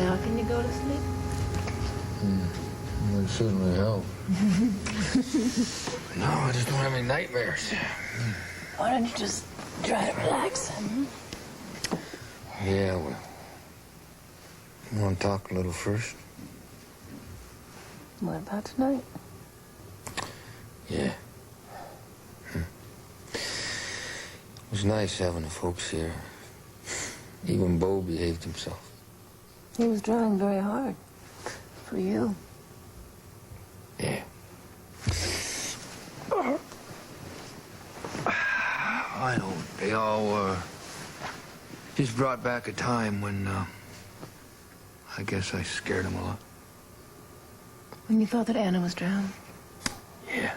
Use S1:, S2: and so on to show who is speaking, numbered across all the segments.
S1: Now can you go to sleep?
S2: It would certainly help. No, I just don't have any nightmares.
S1: Why don't you just try to relax?
S2: Yeah, well. You want to talk a little first?
S1: What about tonight?
S2: Yeah. It was nice having the folks here. Even Bo behaved himself.
S1: He was trying very hard. For you.
S2: Yeah. I know. They all, just brought back a time when, I guess I scared them a lot.
S1: When you thought that Anna was drowned?
S2: Yeah.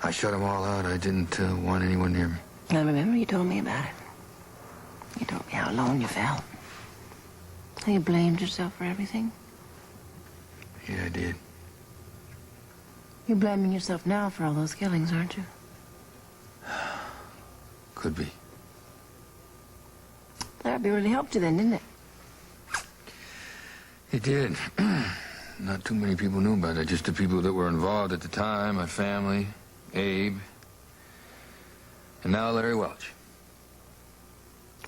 S2: I shut them all out. I didn't want anyone near me.
S1: I remember you told me about it. You told me how alone you felt. How you blamed yourself for everything.
S2: Yeah, I did.
S1: You're blaming yourself now for all those killings, aren't you?
S2: Could be.
S1: Therapy really helped you then, didn't it?
S2: It did. Not too many people knew about it. Just the people that were involved at the time, my family, Abe, and now Larry Welch.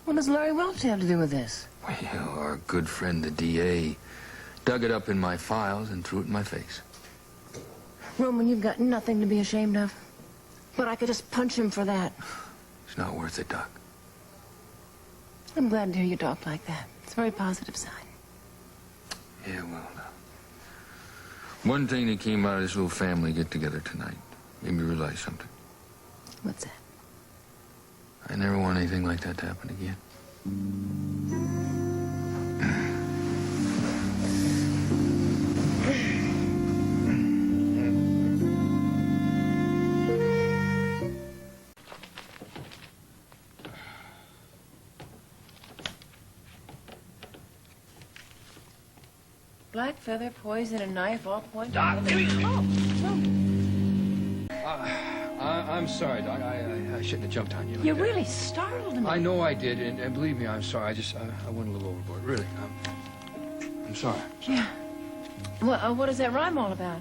S1: What does Larry Welch have to do with this?
S2: Well, our good friend, the DA, dug it up in my files and threw it in my face.
S1: Roman, you've got nothing to be ashamed of. But I could just punch him for that.
S2: It's not worth it, Doc.
S1: I'm glad to hear you talk like that. It's a very positive sign.
S2: Yeah, well, one thing that came out of this little family get-together tonight made me realize something.
S1: What's that?
S2: I never want anything like that to happen again.
S1: Black feather, poison, and knife, all point.
S3: Doc, give me...
S4: I'm sorry, Doc. I shouldn't have jumped on you.
S1: You really startled me.
S4: I know I did, and believe me, I'm sorry. I went a little overboard. Really, I'm sorry.
S1: Yeah. Well, what is that rhyme all about?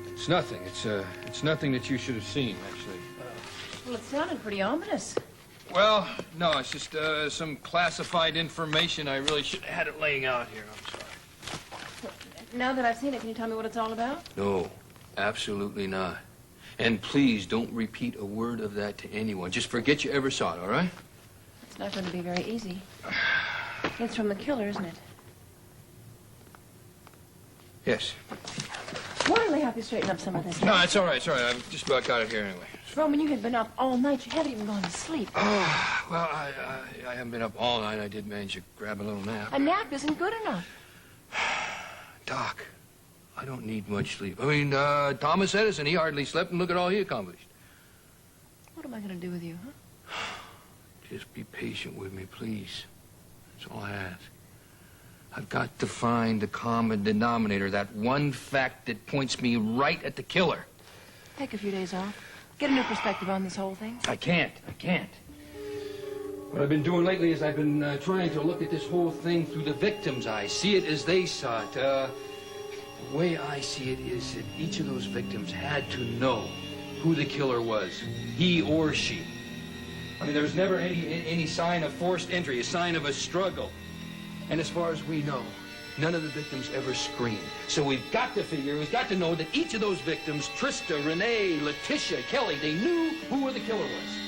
S4: It's nothing. It's nothing that you should have seen, actually.
S1: Well, it sounded pretty ominous.
S4: Well, no, it's just some classified information. I really should have had it laying out here. I'm sorry.
S1: Now that I've seen it, can you tell me what it's all about?
S2: No, absolutely not. And please don't repeat a word of that to anyone. Just forget you ever saw it, all right?
S1: It's not going to be very easy. It's from the killer, isn't it?
S4: Yes.
S1: Why don't they help you straighten up some of this?
S4: No, it's all right. It's all right. I've just about got it here anyway.
S1: Roman, you had been up all night. You haven't even gone to sleep.
S4: Oh, well, I haven't been up all night. I did manage to grab a little nap.
S1: A nap isn't good enough.
S4: Doc, I don't need much sleep. I mean, Thomas Edison, he hardly slept, and look at all he accomplished.
S1: What am I going to do with you, huh?
S4: Just be patient with me, please. That's all I ask. I've got to find the common denominator, that one fact that points me right at the killer.
S1: Take a few days off. Get a new perspective on this whole thing.
S4: I can't. What I've been doing lately is I've been trying to look at this whole thing through the victim's eyes, see it as they saw it. The way I see it is that each of those victims had to know who the killer was, he or she. I mean, there was never any sign of forced entry, a sign of a struggle. And as far as we know, none of the victims ever screamed. So we've got to know that each of those victims, Trista, Renee, Letitia, Kelly, they knew who the killer was.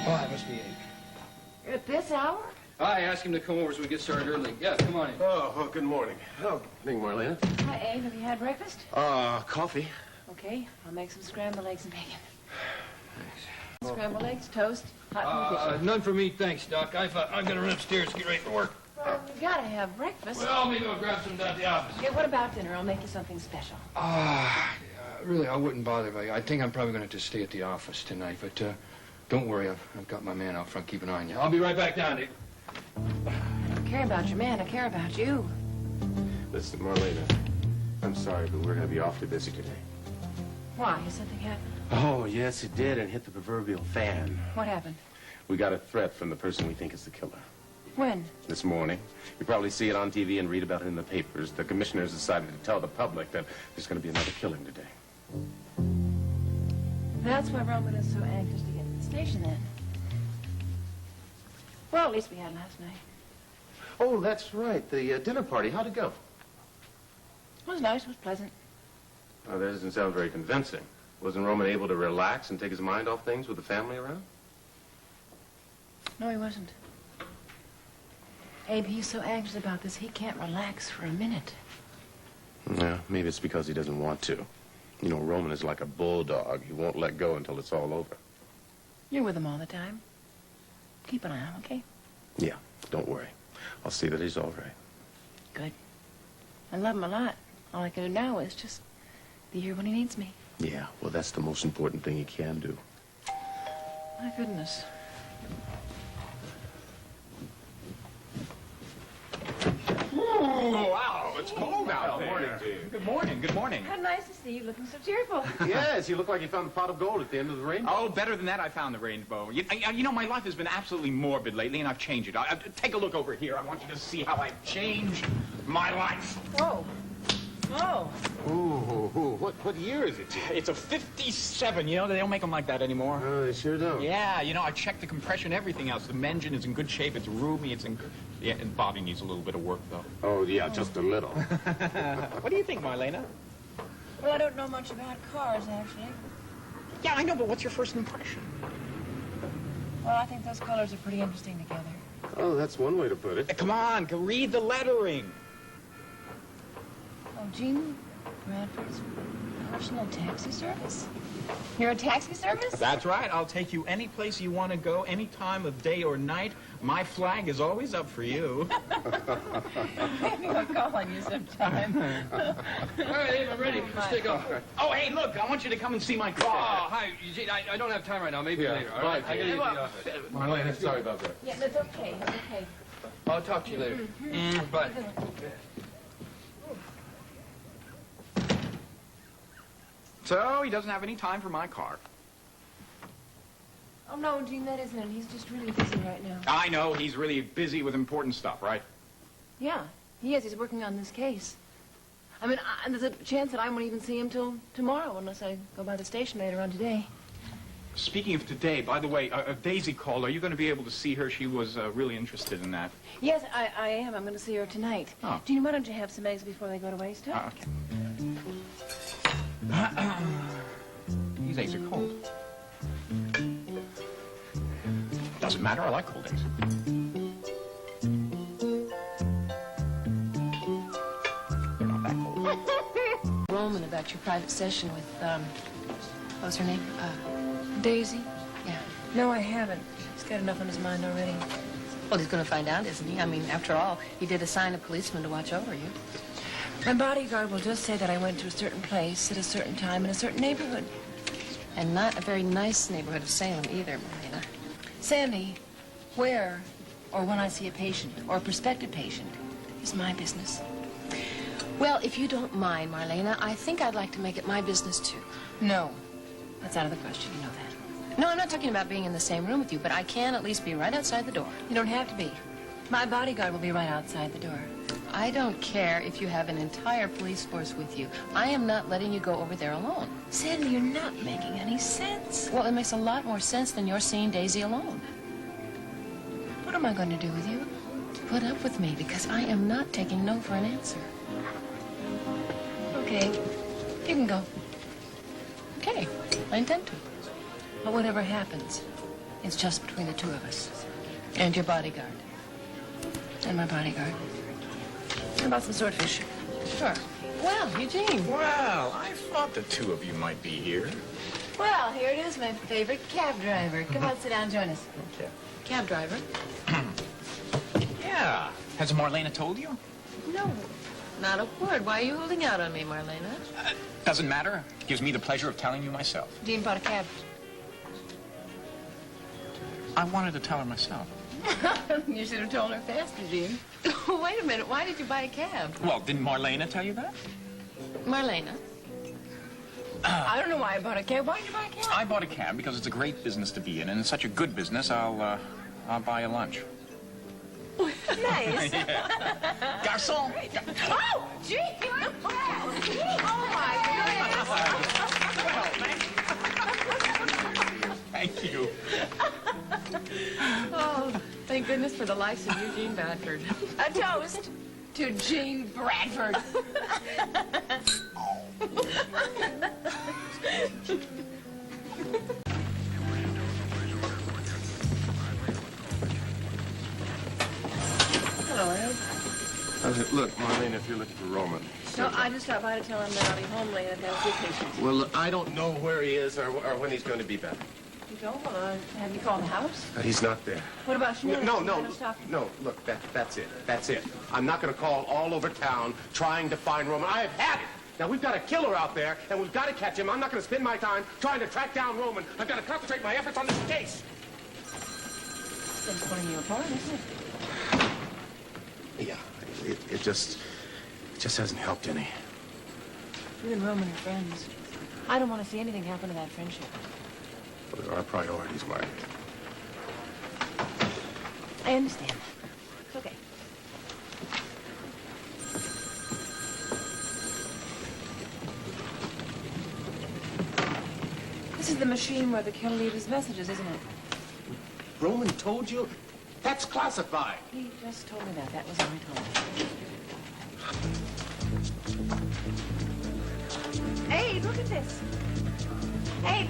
S4: Oh, that must be Abe.
S1: At this hour?
S4: I asked him to come over so we get started early. Yeah, come on in.
S3: Oh, good morning. Oh, good morning, Marlena.
S1: Hi, Abe. Have you had breakfast?
S3: Coffee.
S1: Okay, I'll make some scrambled eggs and bacon. Thanks. Scrambled eggs, toast, hot and dishes.
S4: None for me, thanks, Doc. I've got to run upstairs to get ready for work.
S1: Well, you gotta have breakfast.
S4: Well, maybe I'll grab some down at the office.
S1: Okay, what about dinner? I'll make you something special.
S4: Really, I wouldn't bother. I think I'm probably going to have to stay at the office tonight, but don't worry. I've got my man out front keeping an eye on you. I'll be right back down, Dick.
S1: I don't care about your man. I care about you.
S3: Listen, Marlena, I'm sorry, but we're going to be awfully busy today.
S1: Why? Has something happened?
S3: Oh, yes, it did, and hit the proverbial fan.
S1: What happened?
S3: We got a threat from the person we think is the killer.
S1: When?
S3: This morning. You probably see it on TV and read about it in the papers. The commissioners decided to tell the public that there's going to be another killing today.
S1: That's why Roman is so anxious to get to the station, then. Well, at least we had last night.
S3: Oh, that's right. The dinner party. How'd it go?
S1: It was nice. It was pleasant.
S3: Oh, that doesn't sound very convincing. Wasn't Roman able to relax and take his mind off things with the family around?
S1: No, he wasn't. Abe, he's so anxious about this, he can't relax for a minute.
S3: Yeah, maybe it's because he doesn't want to. You know, Roman is like a bulldog. He won't let go until it's all over.
S1: You're with him all the time. Keep an eye on him, okay?
S3: Yeah, don't worry. I'll see that he's all right.
S1: Good. I love him a lot. All I can do now is just be here when he needs me.
S3: Yeah, well, that's the most important thing he can do.
S1: My goodness.
S5: Oh, wow, it's cold out there.
S3: Morning to you.
S5: Good morning, good morning.
S1: How nice to see you looking so cheerful.
S3: Yes, you look like you found a pot of gold at the end of the rainbow.
S5: Oh, better than that, I found the rainbow. You know, my life has been absolutely morbid lately, and I've changed it. Take a look over here. I want you to see how I've changed my life.
S1: Whoa. Oh.
S3: Ooh, what year is it?
S5: It's a 57, you know, they don't make them like that anymore.
S3: Oh, they sure don't.
S5: Yeah, you know, I checked the compression, everything else. The engine is in good shape, it's roomy, it's in... Yeah, and Bobby needs a little bit of work, though.
S3: Oh, yeah, just a little.
S5: What do you think, Marlena?
S1: Well, I don't know much about cars, actually.
S5: Yeah, I know, but what's your first impression?
S1: Well, I think those colors are pretty interesting together.
S3: Oh, that's one way to put it.
S5: Come on, go read the lettering.
S1: Oh, Jean Bradford's personal taxi service? You're a taxi service?
S5: That's right. I'll take you any place you want to go, any time of day or night. My flag is always up for you.
S1: Maybe I'll call on you sometime.
S4: All right, Abe, I'm ready. Let's take off.
S5: Oh, hey, look, I want you to come and see my
S4: Oh,
S5: car.
S4: hi, Eugene. I don't have time right now. Maybe
S3: Yeah,
S4: later. All right,
S3: bye,
S4: I gotta
S3: Jane.
S4: leave the office.
S3: Marlena, sorry about that.
S1: Yeah, that's okay. That's okay.
S4: I'll talk to you later. Bye.
S5: So, he doesn't have any time for my car.
S1: Oh, no, Gene, that isn't it. He's just really busy right now.
S5: I know, he's really busy with important stuff, right?
S1: Yeah, he is. He's working on this case. I mean, there's a chance that I won't even see him till tomorrow unless I go by the station later on today.
S5: Speaking of today, by the way, Daisy called. Are you going to be able to see her? She was really interested in that.
S1: Yes, I am. I'm going to see her tonight.
S5: Oh.
S1: Gene, why don't you have some eggs before they go to waste, huh?
S5: Okay. These eggs are cold. Doesn't matter, I like cold eggs. They're not that cold.
S1: Roman, about your private session with, what was her name? Daisy? Yeah. No, I haven't. He's got enough on his mind already.
S6: Well, he's going to find out, isn't he? I mean, after all, he did assign a policeman to watch over you.
S1: My bodyguard will just say that I went to a certain place at a certain time in a certain neighborhood.
S6: And not a very nice neighborhood of Salem either, Marlena.
S1: Sandy, where or when I see a patient or a prospective patient is my business.
S6: Well, if you don't mind, Marlena, I think I'd like to make it my business, too.
S1: No, that's out of the question. You know that.
S6: No, I'm not talking about being in the same room with you, but I can at least be right outside the door.
S1: You don't have to be. My bodyguard will be right outside the door.
S6: I don't care if you have an entire police force with you. I am not letting you go over there alone.
S1: Sandy, you're not making any sense.
S6: Well, it makes a lot more sense than your seeing Daisy alone.
S1: What am I going to do with you?
S6: Put up with me, because I am not taking no for an answer.
S1: Okay, you can go.
S6: Okay, I intend to.
S1: But whatever happens, it's just between the two of us.
S6: And your bodyguard.
S1: And my bodyguard. How about some swordfish?
S6: Sure. Well, Eugene.
S5: Well, I thought the two of you might be here.
S1: Well, here it is, my favorite cab driver. Come on, sit down, join us.
S5: Okay.
S6: Cab driver.
S5: Yeah. Has Marlena told you?
S6: No, not a word. Why are you holding out on me, Marlena?
S5: Doesn't matter. Gives me the pleasure of telling you myself.
S1: Dean bought a cab.
S5: I wanted to tell her myself.
S1: You should have told her faster, Dean.
S6: Wait a minute. Why did you buy a cab?
S5: Well, didn't Marlena tell you that?
S6: Marlena.
S1: I don't know why I bought a cab. Why did you buy a cab?
S5: I bought a cab because it's a great business to be in, and it's such a good business, I'll buy a lunch.
S1: Nice.
S5: Garçon!
S1: Oh, gee! Oh, my goodness.
S5: Thank you.
S6: Oh, thank goodness for the likes of Eugene Bradford.
S1: A toast.
S6: To Jean Bradford.
S1: Hello, Ed.
S3: Look, Marlena, if you're looking for Roman.
S1: No, I just stopped by to tell him that I'll be home late at that vacation.
S3: Well, I don't know where he is or when he's going to be back.
S1: You don't? Well, have you called the house?
S3: He's not there.
S1: What about Shmuel?
S3: No, look, that's it. I'm not going to call all over town trying to find Roman. I have had it. Now, we've got a killer out there, and we've got to catch him. I'm not going to spend my time trying to track down Roman. I've got to concentrate my efforts on this case.
S1: It's pulling you apart, isn't it?
S3: Yeah, it just hasn't helped any.
S1: You and Roman are friends. I don't want to see anything happen to that friendship.
S3: Well, there are priorities, Mark.
S1: I understand. It's okay. This is the machine where the killer leaves his messages, isn't it?
S3: Roman told you? That's classified.
S1: He just told me that. That was all he told me. Hey, look at this. Hey.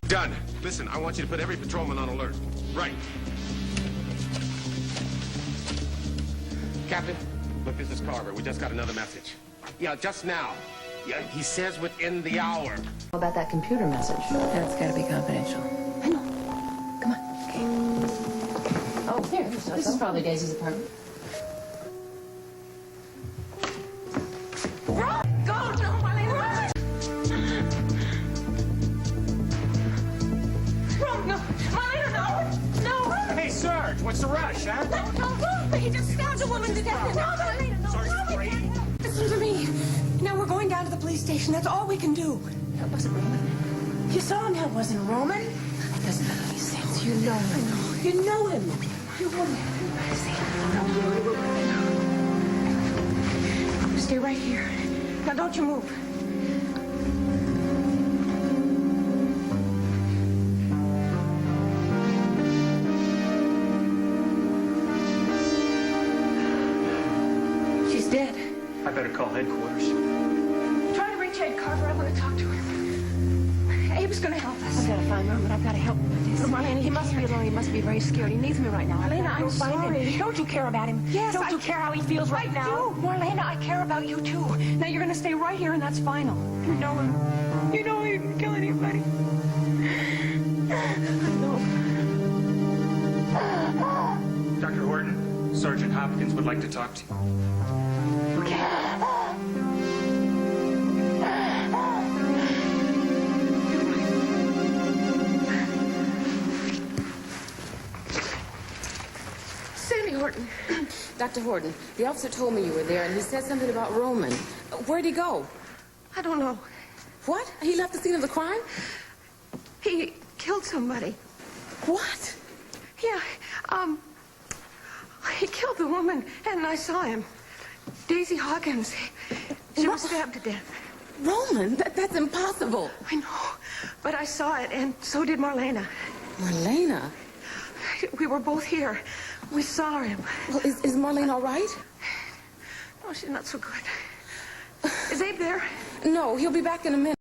S3: Done. Listen, I want you to put every patrolman on alert. Right. Captain, look, this is Carver. We just got another message. Yeah, just now. Yeah, he says within the hour.
S1: About that computer message. That's got to be confidential. I know. Come on. Okay. Oh, here. This is probably Daisy's apartment. Run! Go! No, Marlena, run! Run! No! Marlena, no! No!
S3: Hey, Sarge, what's the rush, huh?
S7: No, he just stabbed a woman to death. No, Marlena, no.
S3: Sergeant Brady.
S7: Listen to me. Now we're going down to the police station. That's all we can do.
S1: That wasn't Roman.
S7: You saw him. That wasn't Roman.
S1: That doesn't make any sense. You know him.
S7: I know. You know him. You wouldn't. Stay right here. Now don't you move. She's dead.
S8: I better call headquarters.
S7: Try to reach Ed Carver. I want to talk to him. Abe's going to help us.
S1: I've got to find Roman. I've got to help him with this.
S7: Marlena,
S1: He must be alone. He must be very scared. He needs me right now.
S7: Marlena, I'm sorry.
S1: Don't you care about him?
S7: Yes,
S1: Don't
S7: I
S1: you care how he feels right now?
S7: do. Marlena, I care about you too. Now you're going to stay right here, and that's final. You know him. You know he didn't kill anybody. I know.
S8: Dr. Horton, Sergeant Hopkins would like to talk to you.
S6: Horton. Dr. Horton, the officer told me you were there, and he said something about Roman. Where'd he go?
S7: I don't know.
S6: What? He left the scene of the crime?
S7: He killed somebody.
S6: What?
S7: Yeah, he killed the woman, and I saw him. Daisy Hawkins. She was stabbed to death.
S6: Roman? That's impossible.
S7: I know, but I saw it, and so did Marlena.
S6: Marlena?
S7: We were both here. We saw him.
S6: Well, is Marlene all right?
S7: No, she's not so good. Is Abe there?
S6: No, he'll be back in a minute.